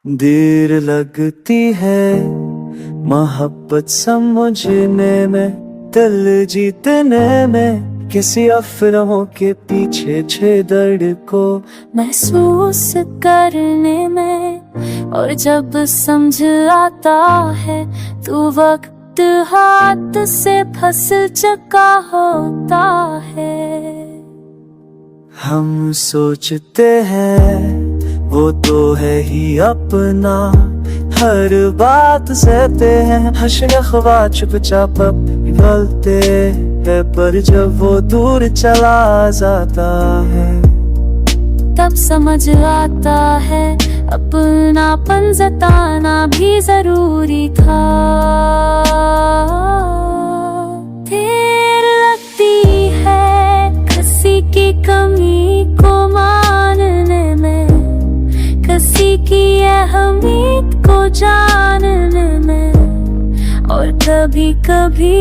देर लगती है मोहब्बत समझने में, दिल जीतने में, किसी अफवाहों के पीछे छे दर्द को महसूस करने में। और जब समझ आता है तू वक्त हाथ से फसल चुका होता है। हम सोचते हैं वो तो है ही अपना, हर बात सहते हैं, हश्र ख्वा चुपचाप पिघलते हैं, पर जब वो दूर चला जाता है तब समझ आता है अपनापन जताना भी जरूरी था। देर लगती है किसी की कमी को मानने में, किसी की अहमियत को जानने में। और कभी कभी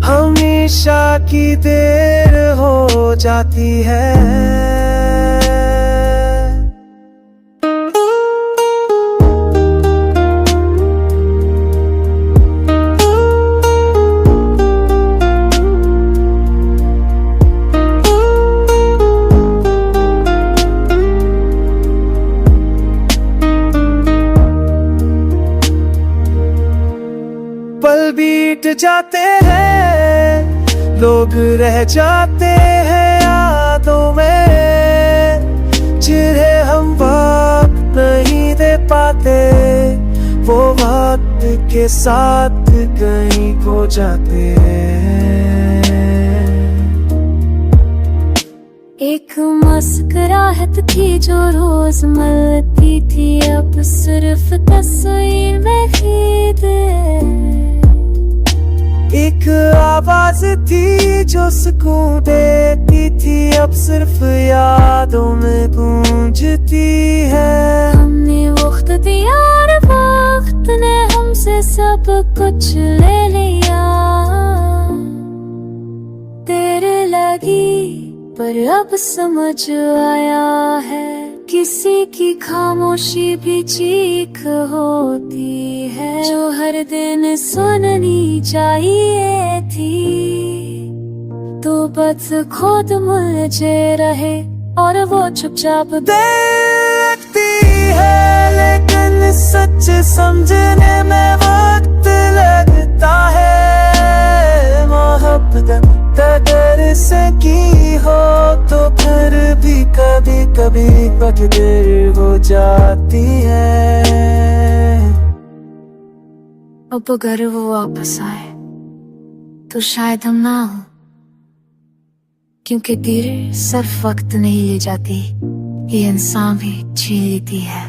हमेशा की देर हो जाती है। पल बीत जाते हैं, लोग रह जाते हैं यादों में, जिन्हें हम वक्त नहीं दे पाते, वो वक्त के साथ कहीं खो जाते हैं। एक मुस्कुराहट थी जो रोज मिलती थी, अब सिर्फ तस्वीर में खींच है। एक आवाज थी जो सुकून देती थी, अब सिर्फ यादों में गूंजती है। हमने वक्त दिया और वक्त ने हमसे सब कुछ ले लिया। देर लगी पर अब समझ आया है, किसी की खामोशी भी चीख होती है, जो हर दिन सुननी चाहिए थी। तो बस खुद मुझे रहे और वो चुपचाप देखती है, लेकिन सच समझने में वक्त लगता है। मोहब्बत कदर से की हो तो फिर भी कभी कभी वक्त देर हो जाती है। अब अगर वो वापस आए तो शायद हम ना हो, क्योंकि देर सिर्फ वक्त नहीं ले जाती, ये इंसान भी छीन लेती है।